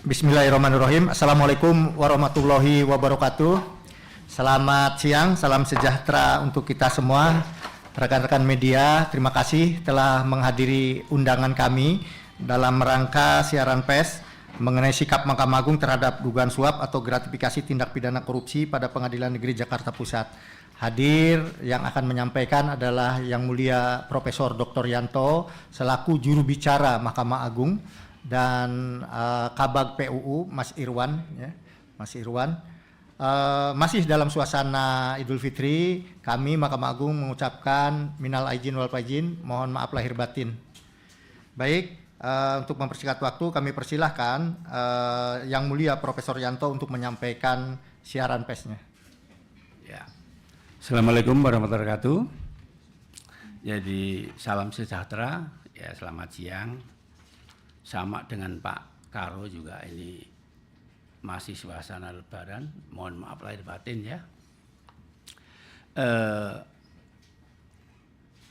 Bismillahirrahmanirrahim. Assalamualaikum warahmatullahi wabarakatuh. Selamat siang, salam sejahtera untuk kita semua. Rekan-rekan media, terima kasih telah menghadiri undangan kami dalam rangka siaran pers mengenai sikap Mahkamah Agung terhadap dugaan suap atau gratifikasi tindak pidana korupsi pada Pengadilan Negeri Jakarta Pusat. Hadir yang akan menyampaikan adalah Yang Mulia Profesor Dr. Yanto selaku juru bicara Mahkamah Agung dan Kabag PUU Mas Irwan, ya, Mas Irwan. Masih dalam suasana Idul Fitri, kami Mahkamah Agung mengucapkan minal aidin wal faizin, mohon maaf lahir batin. Baik, untuk mempersingkat waktu kami persilahkan Yang Mulia Profesor Yanto untuk menyampaikan siaran persnya. Ya. Assalamualaikum warahmatullahi wabarakatuh. Jadi salam sejahtera, ya selamat siang. Sama dengan Pak Karo juga ini masih suasana Lebaran, mohon maaf lahir batin ya.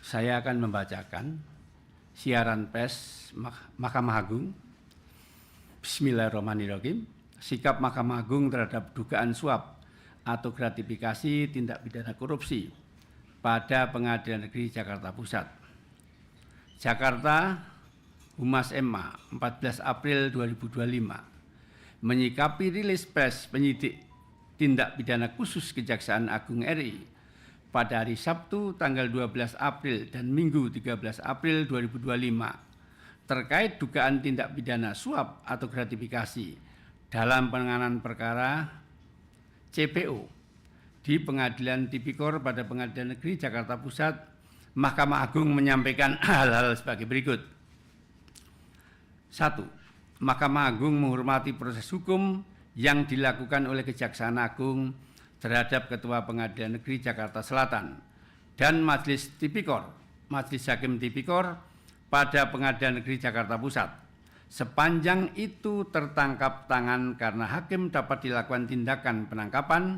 Saya akan membacakan siaran pers Mahkamah Agung. Bismillahirrahmanirrahim. Sikap Mahkamah Agung terhadap dugaan suap atau gratifikasi tindak pidana korupsi pada Pengadilan Negeri Jakarta Pusat. Jakarta, Humas MA 14 April 2025 menyikapi rilis pers penyidik tindak pidana khusus Kejaksaan Agung RI pada hari Sabtu tanggal 12 April dan Minggu 13 April 2025 terkait dugaan tindak pidana suap atau gratifikasi dalam penanganan perkara CPO di Pengadilan Tipikor pada Pengadilan Negeri Jakarta Pusat. Mahkamah Agung menyampaikan hal-hal sebagai berikut. 1. Mahkamah Agung menghormati proses hukum yang dilakukan oleh Kejaksaan Agung terhadap Ketua Pengadilan Negeri Jakarta Selatan dan Majelis Tipikor, Majelis Hakim Tipikor pada Pengadilan Negeri Jakarta Pusat. Sepanjang itu tertangkap tangan karena hakim dapat dilakukan tindakan penangkapan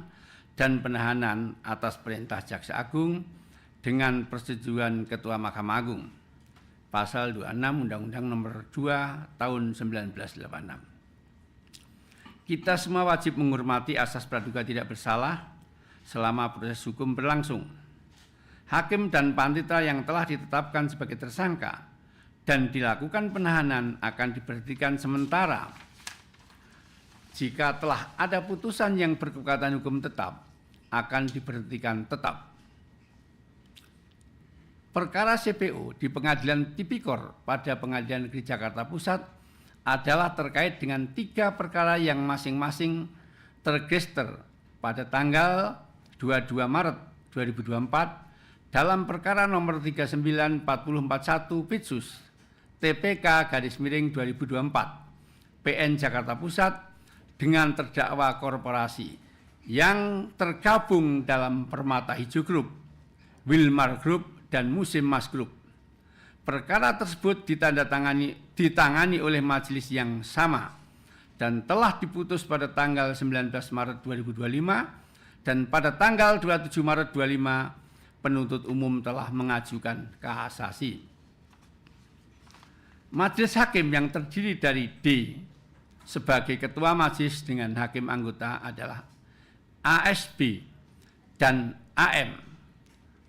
dan penahanan atas perintah Jaksa Agung dengan persetujuan Ketua Mahkamah Agung. Pasal 26 Undang-Undang Nomor 2 Tahun 1986. Kita semua wajib menghormati asas praduga tidak bersalah selama proses hukum berlangsung. Hakim dan panitera yang telah ditetapkan sebagai tersangka dan dilakukan penahanan akan diberhentikan sementara. Jika telah ada putusan yang berkekuatan hukum tetap, akan diberhentikan tetap. Perkara CPO di Pengadilan Tipikor pada Pengadilan Negeri Jakarta Pusat adalah terkait dengan 3 perkara yang masing-masing terregister pada tanggal 22 Maret 2024 dalam perkara nomor 39441 Pitsus TPK _2024 PN Jakarta Pusat dengan terdakwa korporasi yang tergabung dalam Permata Hijau Group, Wilmar Group, dan Musim Mas Group. Perkara tersebut ditangani oleh majelis yang sama dan telah diputus pada tanggal 19 Maret 2025 dan pada tanggal 27 Maret 2025 penuntut umum telah mengajukan kasasi. Majelis hakim yang terdiri dari D sebagai ketua majelis dengan hakim anggota adalah ASB dan AM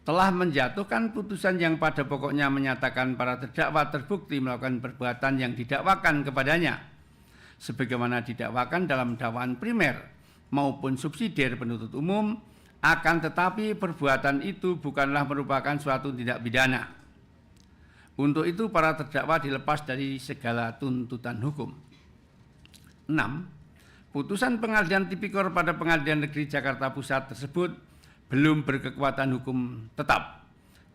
telah menjatuhkan putusan yang pada pokoknya menyatakan para terdakwa terbukti melakukan perbuatan yang didakwakan kepadanya sebagaimana didakwakan dalam dakwaan primer maupun subsidiar penuntut umum, akan tetapi perbuatan itu bukanlah merupakan suatu tindak pidana. Untuk itu para terdakwa dilepas dari segala tuntutan hukum. 6. Putusan Pengadilan Tipikor pada Pengadilan Negeri Jakarta Pusat tersebut belum berkekuatan hukum tetap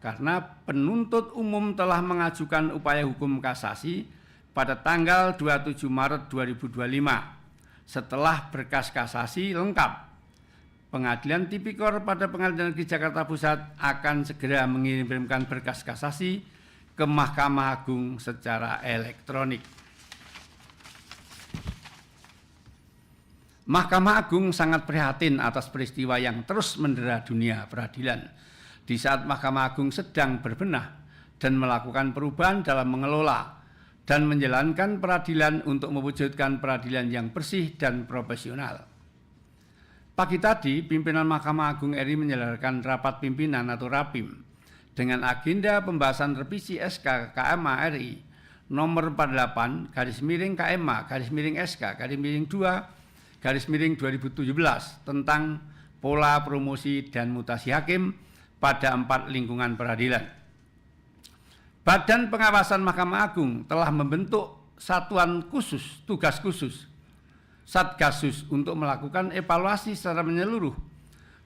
karena penuntut umum telah mengajukan upaya hukum kasasi pada tanggal 27 Maret 2025 setelah berkas kasasi lengkap. Pengadilan Tipikor pada Pengadilan Negeri Jakarta Pusat akan segera mengirimkan berkas kasasi ke Mahkamah Agung secara elektronik. Mahkamah Agung sangat prihatin atas peristiwa yang terus mendera dunia peradilan di saat Mahkamah Agung sedang berbenah dan melakukan perubahan dalam mengelola dan menjalankan peradilan untuk mewujudkan peradilan yang bersih dan profesional. Pagi tadi, pimpinan Mahkamah Agung RI menyelenggarakan rapat pimpinan atau rapim dengan agenda pembahasan revisi SK KMA RI nomor 48 garis miring KMA garis miring SK garis miring 2 garis miring 2017 tentang pola promosi dan mutasi hakim pada 4 lingkungan peradilan. Badan Pengawasan Mahkamah Agung telah membentuk satuan khusus, tugas khusus, Satgasus untuk melakukan evaluasi secara menyeluruh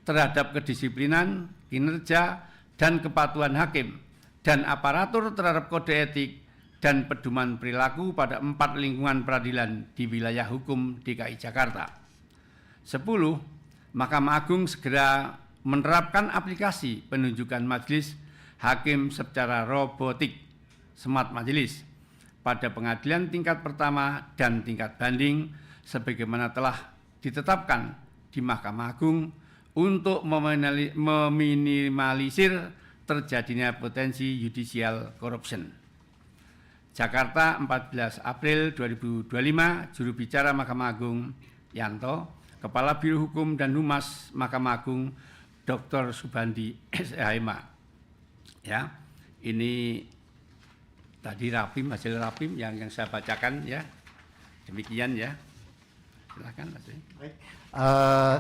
terhadap kedisiplinan, kinerja, dan kepatuhan hakim dan aparatur terhadap kode etik dan pedoman perilaku pada 4 lingkungan peradilan di wilayah hukum DKI Jakarta. 10. Mahkamah Agung segera menerapkan aplikasi penunjukan majelis hakim secara robotik smart majelis pada pengadilan tingkat pertama dan tingkat banding sebagaimana telah ditetapkan di Mahkamah Agung untuk meminimalisir terjadinya potensi judicial corruption. Jakarta, 14 April 2025, juru bicara Mahkamah Agung Yanto, Kepala Biro Hukum dan Humas Mahkamah Agung Dr. Subandi SHMA. Ya, ini tadi rapim, hasil rapim yang saya bacakan ya. Demikian ya. Silakan Mas.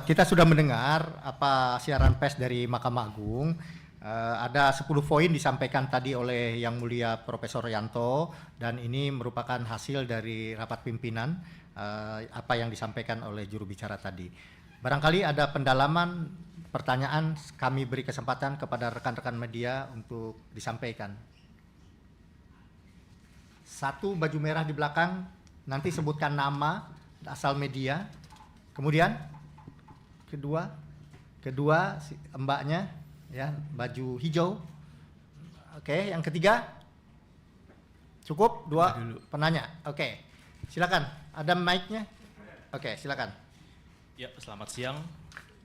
Kita sudah mendengar apa siaran pers dari Mahkamah Agung. Ada 10 poin disampaikan tadi oleh Yang Mulia Profesor Yanto dan ini merupakan hasil dari rapat pimpinan apa yang disampaikan oleh juru bicara tadi. Barangkali ada pendalaman pertanyaan, kami beri kesempatan kepada rekan-rekan media untuk disampaikan. Satu, baju merah di belakang, nanti sebutkan nama, asal media. Kemudian kedua mbaknya ya, baju hijau. Oke, yang ketiga cukup 2 penanya. Oke, silakan, ada mic-nya. Oke, silakan. Ya, selamat siang.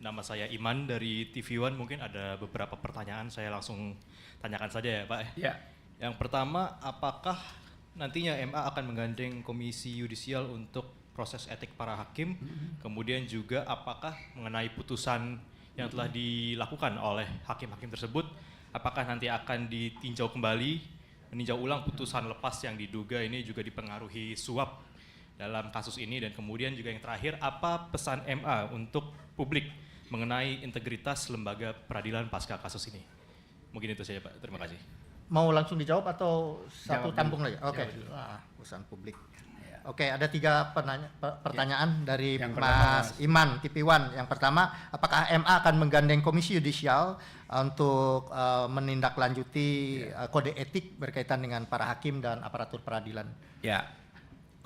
Nama saya Iman dari TV One. Mungkin ada beberapa pertanyaan, saya langsung tanyakan saja ya Pak. Ya. Yang pertama, apakah nantinya MA akan menggandeng Komisi Yudisial untuk proses etik para hakim? Kemudian juga apakah mengenai putusan yang telah dilakukan oleh hakim-hakim tersebut, apakah nanti akan ditinjau kembali, meninjau ulang putusan lepas yang diduga ini juga dipengaruhi suap dalam kasus ini? Dan kemudian juga yang terakhir, apa pesan MA untuk publik mengenai integritas lembaga peradilan pasca kasus ini? Mungkin itu saja Pak, terima kasih. Mau langsung dijawab atau satu Jawab tampung dulu. lagi? Oke. Jawab dulu. Pesan publik. Oke, ada 3 pertanyaan dari Yang Mas pertama, Iman TV One. Yang pertama, apakah MA akan menggandeng Komisi Yudisial untuk menindaklanjuti kode etik berkaitan dengan para hakim dan aparatur peradilan? Ya,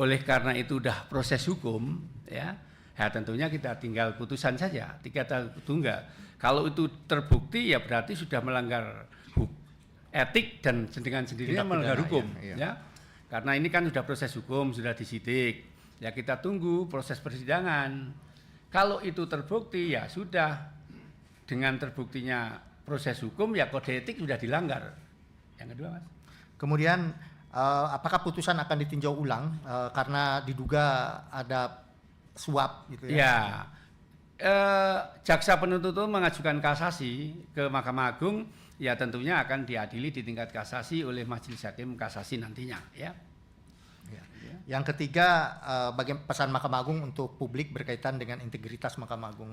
oleh karena itu udah proses hukum, ya tentunya kita tinggal putusan saja, tiga tunggal. Kalau itu terbukti ya berarti sudah melanggar etik dan dengan sendirinya melanggar hukum, ya. Karena ini kan sudah proses hukum, sudah disidik, ya kita tunggu proses persidangan. Kalau itu terbukti ya sudah, dengan terbuktinya proses hukum ya kode etik sudah dilanggar. Yang kedua Mas. Kemudian apakah putusan akan ditinjau ulang karena diduga ada suap gitu ya? Ya, jaksa penuntut umum mengajukan kasasi ke Mahkamah Agung, ya tentunya akan diadili di tingkat kasasi oleh Majelis Hakim Kasasi nantinya, ya. Yang ketiga, bagaimana pesan Mahkamah Agung untuk publik berkaitan dengan integritas Mahkamah Agung,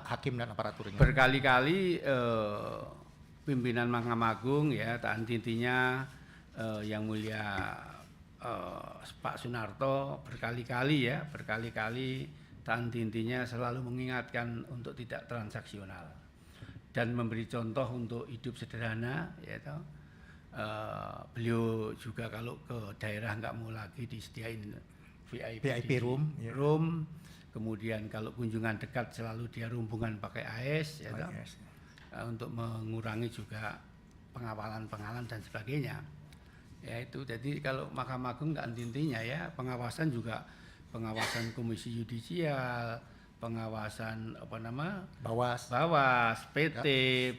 hakim dan aparaturnya? Berkali-kali pimpinan Mahkamah Agung ya, intinya Yang Mulia Pak Sunarto berkali-kali intinya selalu mengingatkan untuk tidak transaksional dan memberi contoh untuk hidup sederhana, yaitu beliau juga kalau ke daerah nggak mau lagi disediain VIP room, kemudian kalau kunjungan dekat selalu dia rombongan pakai AS, untuk mengurangi juga pengawalan dan sebagainya. Ya itu, jadi kalau Mahkamah Agung nggak intinya ya, pengawasan juga pengawasan Komisi Yudisial, pengawasan Bawas. Bawas, PT,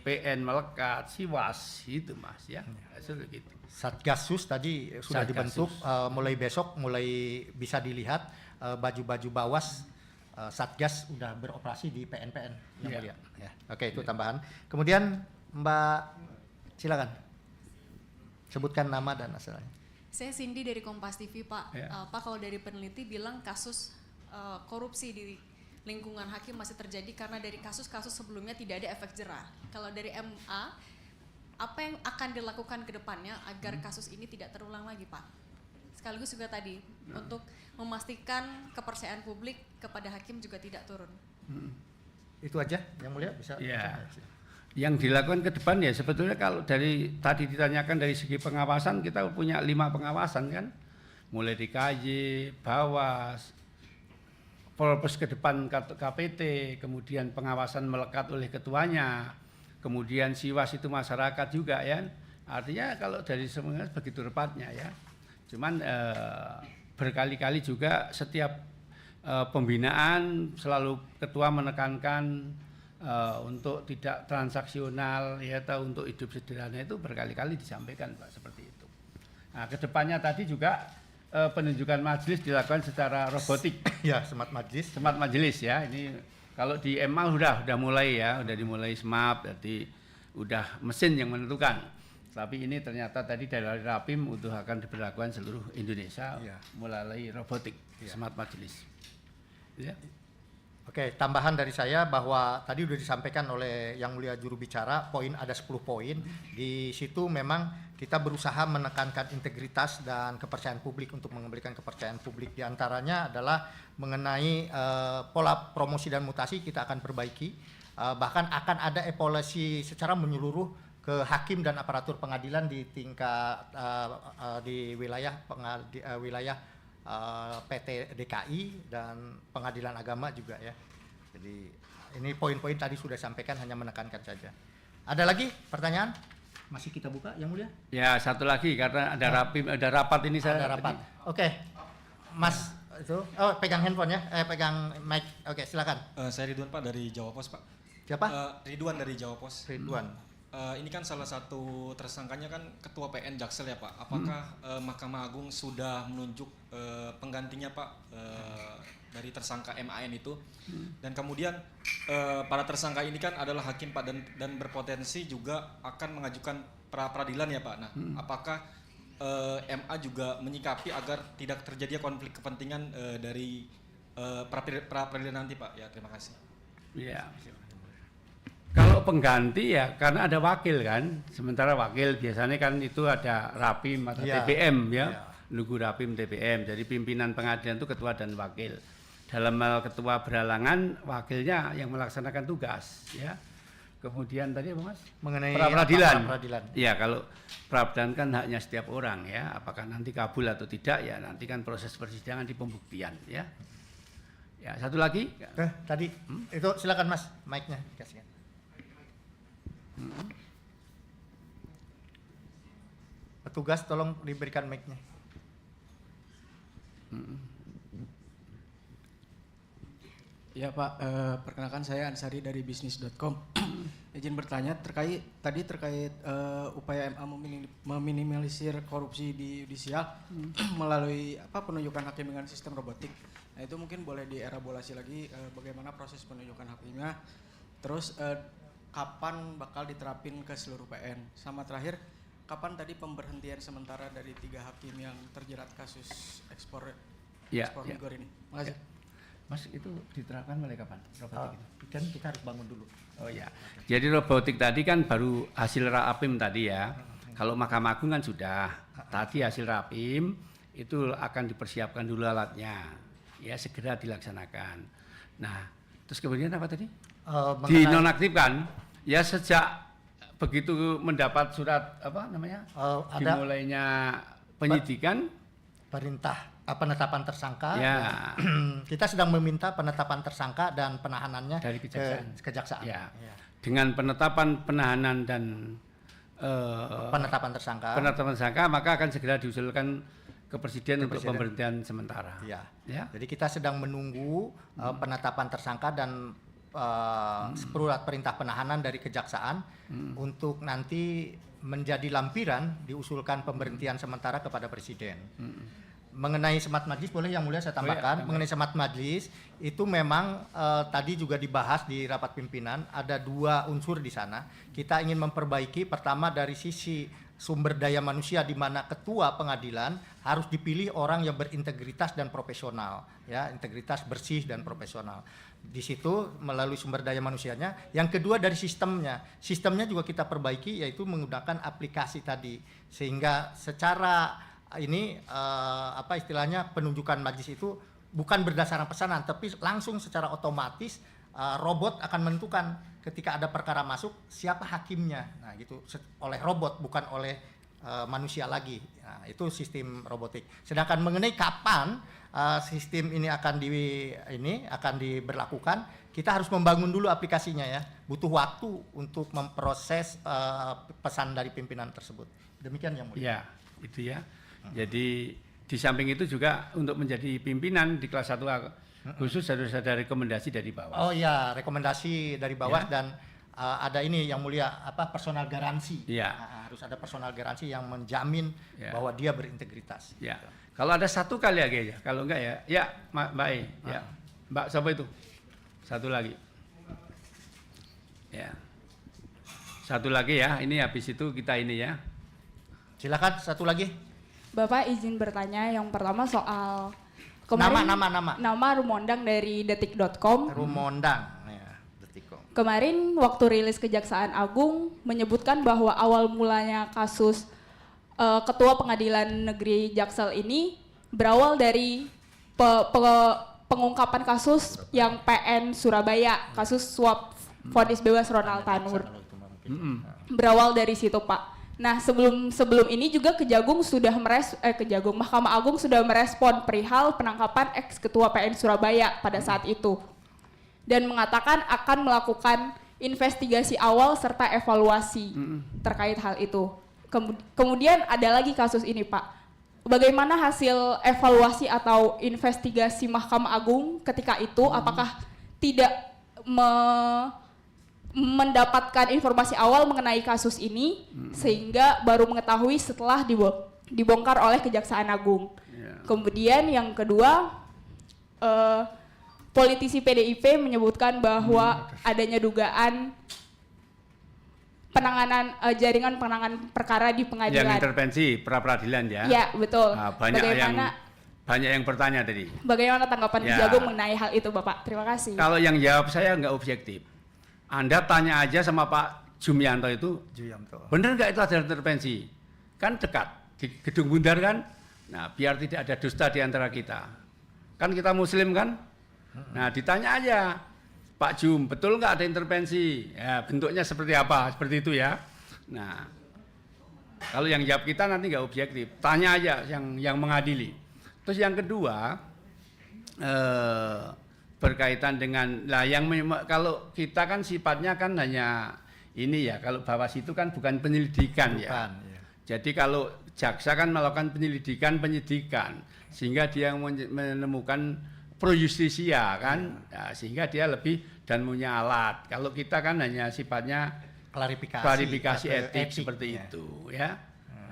PN melekat, Siwas itu Mas ya. Seperti itu. Satgasus tadi sudah Satgasus. dibentuk, mulai besok mulai bisa dilihat baju-baju Bawas Satgas udah beroperasi di PN-PN yang Iya. mulia. Ya. Oke, itu tambahan. Kemudian Mbak silakan sebutkan nama dan asalnya. Saya Cindy dari Kompas TV, Pak. Ya. Pak, kalau dari peneliti bilang kasus korupsi di lingkungan hakim masih terjadi karena dari kasus-kasus sebelumnya tidak ada efek jerah. Kalau dari MA, apa yang akan dilakukan ke depannya agar kasus ini tidak terulang lagi, Pak? Sekaligus juga tadi untuk memastikan kepercayaan publik kepada hakim juga tidak turun. Itu aja yang mulia bisa. Ya. Yang dilakukan ke depan ya sebetulnya kalau dari tadi ditanyakan dari segi pengawasan kita punya 5 pengawasan kan, mulai di KY, Bawas, Polres ke depan KPT, kemudian pengawasan melekat oleh ketuanya, kemudian Siwas itu masyarakat juga ya. Artinya kalau dari semuanya begitu repatnya ya. Cuman berkali-kali juga setiap pembinaan selalu ketua menekankan untuk tidak transaksional ya atau untuk hidup sederhana itu berkali-kali disampaikan Pak seperti itu. Nah, kedepannya tadi juga penunjukan majelis dilakukan secara robotik. Ya, smart majelis. Smart majelis ya. Ini kalau di MA udah mulai ya, udah dimulai smart, jadi udah mesin yang menentukan. Tapi ini ternyata tadi dari Rapim untuk akan diberlakukan seluruh Indonesia Ya. melalui robotik smart majelis. Ya. Oke, tambahan dari saya bahwa tadi sudah disampaikan oleh Yang Mulia Juru Bicara, poin ada 10 poin. Di situ memang kita berusaha menekankan integritas dan kepercayaan publik untuk mengembalikan kepercayaan publik. Di antaranya adalah mengenai pola promosi dan mutasi kita akan perbaiki. Bahkan akan ada evaluasi secara menyeluruh ke hakim dan aparatur pengadilan di tingkat di wilayah wilayah PT DKI dan pengadilan agama juga ya. Jadi ini poin-poin tadi sudah sampaikan, hanya menekankan saja. Ada lagi pertanyaan? Masih kita buka Yang Mulia? Ya, satu lagi karena ada Rapim, ada rapat ini saya. Ada rapat. Oke. Mas itu pegang handphone ya, pegang mic. Oke, silakan. Saya Ridwan Pak dari Jawa Pos Pak. Siapa? Ridwan dari Jawa Pos. Ridwan. Ini kan salah satu tersangkanya kan Ketua PN Jaksel ya Pak. Apakah Mahkamah Agung sudah menunjuk penggantinya Pak dari tersangka MAN itu? Dan kemudian para tersangka ini kan adalah hakim Pak dan berpotensi juga akan mengajukan pra peradilan ya Pak. Nah, apakah MA juga menyikapi agar tidak terjadi konflik kepentingan dari pra peradilan nanti Pak? Ya, terima kasih. Ya. Kalau pengganti ya karena ada wakil kan, sementara wakil biasanya kan itu ada Rapim atau Ya. TPM ya, Ya. Lugu Rapim TPM. Jadi pimpinan pengadilan itu ketua dan wakil. Dalam hal ketua beralangan, wakilnya yang melaksanakan tugas ya. Kemudian tadi apa Mas? Mengenai Pra-peradilan. pra-peradilan. Ya, kalau pra-peradilan kan haknya setiap orang ya, apakah nanti kabul atau tidak ya nanti kan proses persidangan di pembuktian ya. Ya, satu lagi. Tadi itu silakan Mas, mic-nya kasihkan. Petugas tolong diberikan mic-nya. Ya Pak, perkenalkan saya Ansari dari bisnis.com. Izin bertanya terkait upaya MA meminimalisir korupsi di yudisial melalui penunjukan hakim dengan sistem robotik. Nah itu mungkin boleh dielaborasi lagi bagaimana proses penunjukan hakimnya. Terus kapan bakal diterapin ke seluruh PN? Sama terakhir, kapan tadi pemberhentian sementara dari 3 hakim yang terjerat kasus ekspor migur ini? Makasih. Mas itu diterapkan mulai kapan? Robotik itu? Kan kita harus bangun dulu. Oh ya. Jadi robotik tadi kan baru hasil Rapim tadi ya. Kalau Mahkamah Agung kan sudah. Tadi hasil Rapim itu akan dipersiapkan dulu alatnya. Ya segera dilaksanakan. Nah, terus kemudian apa tadi? Dinonaktifkan. Ya sejak begitu mendapat surat apa namanya? Ada Dimulainya penyidikan perintah penetapan tersangka. ya. Kita sedang meminta penetapan tersangka dan penahanannya Dari kejaksaan. ke kejaksaan. Ya. Ya. Dengan penetapan penahanan dan Penetapan tersangka. penetapan tersangka maka akan segera diusulkan ke Presiden untuk pemberhentian sementara. Ya. Ya. Jadi kita sedang menunggu penetapan tersangka dan surat perintah penahanan dari kejaksaan untuk nanti menjadi lampiran diusulkan pemberhentian sementara kepada Presiden. Mengenai semat majlis, boleh Yang Mulia saya tambahkan. Mengenai semat majlis itu memang tadi juga dibahas di rapat pimpinan, ada 2 unsur di sana. Kita ingin memperbaiki, pertama dari sisi sumber daya manusia, di mana ketua pengadilan harus dipilih orang yang berintegritas dan profesional, ya, integritas bersih dan profesional. Di situ melalui sumber daya manusianya. Yang kedua dari sistemnya juga kita perbaiki, yaitu menggunakan aplikasi tadi, sehingga secara ini apa istilahnya, penunjukan majlis itu bukan berdasarkan pesanan, tapi langsung secara otomatis robot akan menentukan ketika ada perkara masuk siapa hakimnya. Nah, gitu, oleh robot, bukan oleh manusia lagi. Nah, itu sistem robotik. Sedangkan mengenai kapan sistem ini akan diberlakukan, kita harus membangun dulu aplikasinya, ya. Butuh waktu untuk memproses pesan dari pimpinan tersebut. Demikian Yang Mulia. Ya, itu ya. Jadi di samping itu juga untuk menjadi pimpinan di kelas 1A khusus harus ada rekomendasi dari bawah. Oh ya, rekomendasi dari bawah, Ya. dan ada ini Yang Mulia, personal garansi. Ya. Nah, harus ada personal garansi yang menjamin Ya. bahwa dia berintegritas. Ya. Kalau ada 1 kali aja ya. Kalau enggak ya Mbak E. Ya. Mbak siapa itu? 1 lagi. Ya. 1 lagi ya. Ini habis itu kita ini ya. Silakan 1 lagi. Bapak izin bertanya, yang pertama soal nama Rumondang dari detik.com. Rumondang, ya, Detikkom. Kemarin waktu rilis Kejaksaan Agung menyebutkan bahwa awal mulanya kasus Ketua Pengadilan Negeri Jaksel ini berawal dari pengungkapan kasus yang PN Surabaya, kasus suap vonis bebas Ronald Tanur. Berawal dari situ, Pak. Nah, sebelum ini juga Mahkamah Agung sudah merespon perihal penangkapan ex Ketua PN Surabaya pada saat itu, dan mengatakan akan melakukan investigasi awal serta evaluasi terkait hal itu. Kemudian ada lagi kasus ini, Pak. Bagaimana hasil evaluasi atau investigasi Mahkamah Agung ketika itu? Apakah tidak mendapatkan informasi awal mengenai kasus ini, sehingga baru mengetahui setelah dibongkar oleh Kejaksaan Agung. Kemudian yang kedua, politisi PDIP menyebutkan bahwa adanya dugaan jaringan penanganan perkara di pengadilan. Yang intervensi pra-peradilan ya. Ya, betul. Nah, banyak yang bertanya tadi. Bagaimana tanggapan Ya. Kejagung mengenai hal itu, Bapak? Terima kasih. Kalau yang jawab saya nggak objektif. Anda tanya aja sama Pak Jumianto itu, benar nggak itu ada intervensi? Kan dekat, di Gedung Bundar kan? Nah, biar tidak ada dusta di antara kita. Kan kita Muslim kan? Nah, ditanya aja, Pak Jum, betul nggak ada intervensi? Ya, bentuknya seperti apa? Seperti itu ya. Nah, kalau yang jawab kita nanti nggak objektif. Tanya aja yang mengadili. Terus yang kedua, berkaitan dengan kalau kita kan sifatnya kan hanya ini ya, kalau Bawas itu kan bukan penyelidikan ya. Jadi kalau jaksa kan melakukan penyidikan sehingga dia menemukan pro justisia kan, ya, sehingga dia lebih dan punya alat. Kalau kita kan hanya sifatnya klarifikasi etik seperti itu ya.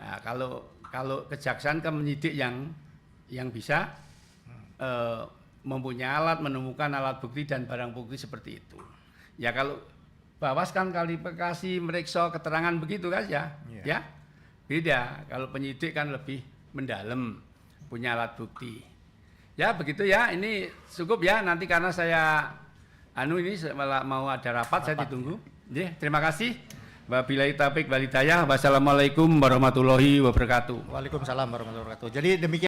Nah, kalau kejaksaan kan menyidik yang bisa mempunyai alat, menemukan alat bukti dan barang bukti seperti itu. Ya kalau Bawas kan klarifikasi, meriksa keterangan begitu kan ya. Ya. Beda. Kalau penyidik kan lebih mendalam, punya alat bukti. Ya begitu ya. Ini cukup ya. Nanti karena saya ini mau ada rapat saya ditunggu. Ya, terima kasih. Wabillahi taufiq wal hidayah. Wassalamualaikum warahmatullahi wabarakatuh. Waalaikumsalam warahmatullahi wabarakatuh. Jadi demikian